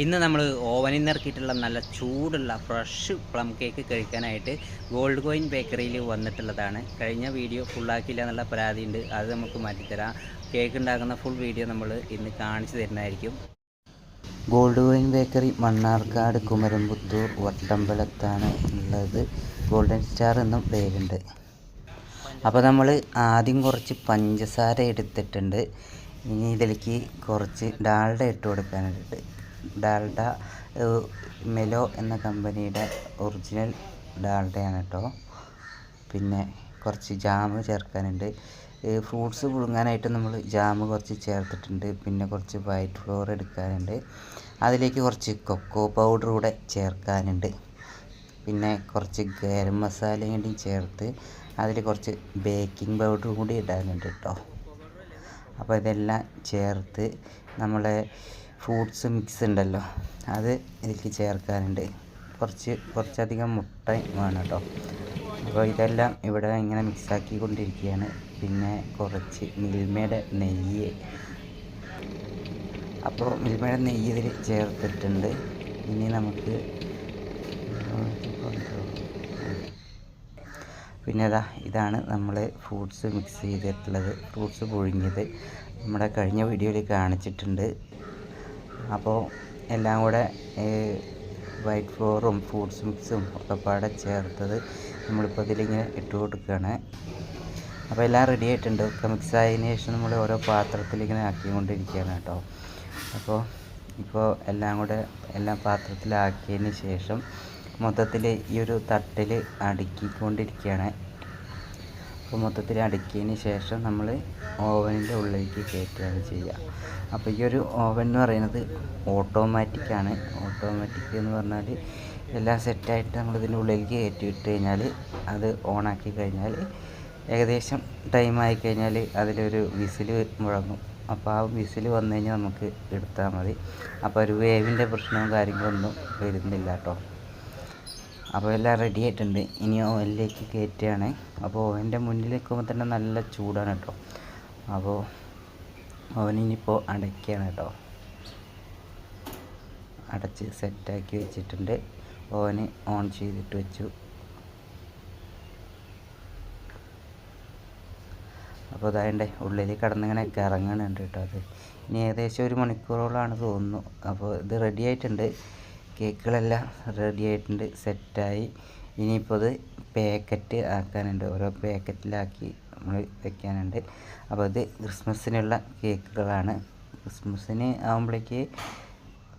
ഇന്ന് നമ്മൾ ഓവനിൽ നിന്ന് ഇറക്കിയിട്ടുള്ള നല്ല ചൂടുള്ള ഫ്രഷ് പ്ലം കേക്ക് കഴിക്കാനായിട്ട് ഗോൾഡ് കോയിൻ ബേക്കറിയിൽ വന്നിട്ടുള്ളതാണ്. കഴിഞ്ഞ വീഡിയോ ഫുള്ളാക്കിയില്ല എന്നുള്ള പരാതിയുണ്ട്. അത് നമുക്ക് മാറ്റിത്തരാം. കേക്ക് ഉണ്ടാക്കുന്ന ഫുൾ വീഡിയോ നമ്മൾ ഇന്ന് കാണിച്ചു തരുന്നതായിരിക്കും. Gold coin bakery Mannarkkad Kumaramputhur വട്ടമ്പലത്താണ് ഉള്ളത്. ഗോൾഡൻ സ്റ്റാർ എന്നും പേരുണ്ട്. അപ്പോൾ നമ്മൾ ആദ്യം കുറച്ച് പഞ്ചസാര എടുത്തിട്ടുണ്ട്. ഇനി ഇതിലേക്ക് കുറച്ച് ഡാൽഡ ഇട്ട് കൊടുക്കാനുണ്ട്. ഡാൽഡ മെലോ എന്ന കമ്പനിയുടെ ഒറിജിനൽ ഡാൽഡയാണ് കേട്ടോ. പിന്നെ കുറച്ച് ജാം ചേർക്കാനുണ്ട്. ഫ്രൂട്ട്സ് പുഴുങ്ങാനായിട്ട് നമ്മൾ ജാം കുറച്ച് ചേർത്തിട്ടുണ്ട്. പിന്നെ കുറച്ച് വൈറ്റ് ഫ്ലോർ എടുക്കാനുണ്ട്. അതിലേക്ക് കുറച്ച് കൊക്കോ പൗഡർ കൂടെ ചേർക്കാനുണ്ട്. പിന്നെ കുറച്ച് ഗരം മസാലയും കൂടി ചേർത്ത് അതിൽ കുറച്ച് ബേക്കിംഗ് പൗഡർ കൂടി ഇടാനുണ്ട് കേട്ടോ. അപ്പോൾ ഇതെല്ലാം ചേർത്ത് നമ്മളെ ഫ്രൂട്ട്സ് മിക്സ് ഉണ്ടല്ലോ അത് ഇതിലേക്ക് ചേർക്കാനുണ്ട്. കുറച്ചധികം മുട്ട വേണം കേട്ടോ. അപ്പോൾ ഇതെല്ലാം ഇവിടെ ഇങ്ങനെ മിക്സാക്കി കൊണ്ടിരിക്കുകയാണ്. പിന്നെ കുറച്ച് മിൽമയുടെ നെയ്യ്, അപ്പോൾ മിൽമയുടെ നെയ്യ് ഇതിൽ ചേർത്തിട്ടുണ്ട്. ഇനി നമുക്ക് പിന്നെ ഇതാണ് നമ്മൾ ഫ്രൂട്ട്സ് മിക്സ് ചെയ്തിട്ടുള്ളത്. ഫ്രൂട്ട്സ് പുഴുങ്ങിയത് നമ്മുടെ കഴിഞ്ഞ വീഡിയോയിൽ കാണിച്ചിട്ടുണ്ട്. അപ്പോൾ എല്ലാം കൂടെ വൈറ്റ് ഫ്ലോറും ഫ്രൂട്ട്സ് മിക്സും ഒക്കെ പാടെ ചേർത്തത് നമ്മളിപ്പോൾ ഇതിലിങ്ങനെ ഇട്ട് കൊടുക്കുകയാണ്. അപ്പോൾ എല്ലാം റെഡി ആയിട്ടുണ്ട്. ഒക്കെ മിക്സ് ആയതിനു ശേഷം നമ്മൾ ഓരോ പാത്രത്തിലിങ്ങനെ ആക്കിക്കൊണ്ടിരിക്കുകയാണ് കേട്ടോ. ഇപ്പോൾ എല്ലാം പാത്രത്തിലാക്കിയതിന് ശേഷം മൊത്തത്തിൽ ഈ ഒരു തട്ടിൽ അടുക്കിക്കൊണ്ടിരിക്കുകയാണ്. അപ്പോൾ മൊത്തത്തിൽ അടുക്കിയതിന് ശേഷം നമ്മൾ ഓവനിൻ്റെ ഉള്ളിലേക്ക് കയറ്റുകയാണ് ചെയ്യുക. അപ്പോൾ ഈ ഒരു ഓവൻ എന്ന് പറയുന്നത് ഓട്ടോമാറ്റിക്കാണ്. ഓട്ടോമാറ്റിക് എന്ന് പറഞ്ഞാൽ എല്ലാം സെറ്റായിട്ട് നമ്മളിതിൻ്റെ ഉള്ളിലേക്ക് കയറ്റിയിട്ട് കഴിഞ്ഞാൽ അത് ഓണാക്കി കഴിഞ്ഞാൽ ഏകദേശം ടൈമായി കഴിഞ്ഞാൽ അതിലൊരു വിസിൽ മുഴങ്ങും. അപ്പോൾ ആ വിസിൽ വന്നു കഴിഞ്ഞാൽ നമുക്ക് എടുത്താൽ മതി. അപ്പോൾ ഒരു വേവിൻ്റെ പ്രശ്നവും കാര്യങ്ങളൊന്നും വരുന്നില്ല കേട്ടോ. അപ്പോൾ എല്ലാം റെഡി ആയിട്ടുണ്ട്. ഇനി ഓവനിലേക്ക് കയറ്റുകയാണ്. അപ്പോൾ ഓവൻ്റെ മുന്നിൽ നിൽക്കുമ്പോൾ തന്നെ നല്ല ചൂടാണ് കേട്ടോ. അപ്പോൾ ഓവനിപ്പോൾ അടയ്ക്കുകയാണ് കേട്ടോ. അടച്ച് സെറ്റാക്കി വെച്ചിട്ടുണ്ട്. ഓവന് ഓൺ ചെയ്തിട്ട് വെച്ചു. അപ്പോൾ അതായത് ഉള്ളിൽ കിടന്നിങ്ങനെ കറങ്ങുന്നുണ്ട് കേട്ടോ. അത് ഇനി ഏകദേശം 1 മണിക്കൂറോളമാണ് തോന്നുന്നു. അപ്പോൾ ഇത് റെഡി ആയിട്ടുണ്ട്. കേക്കുകളെല്ലാം റെഡി ആയിട്ടുണ്ട്, സെറ്റായി. ഇനിയിപ്പോൾ ഇത് പാക്കറ്റ് ആക്കാനുണ്ട്. ഓരോ പാക്കറ്റിലാക്കി നമ്മൾ വെക്കാനുണ്ട്. അപ്പോൾ ഇത് ക്രിസ്മസിനുള്ള കേക്കുകളാണ്. ക്രിസ്മസിന് ആകുമ്പോഴേക്ക്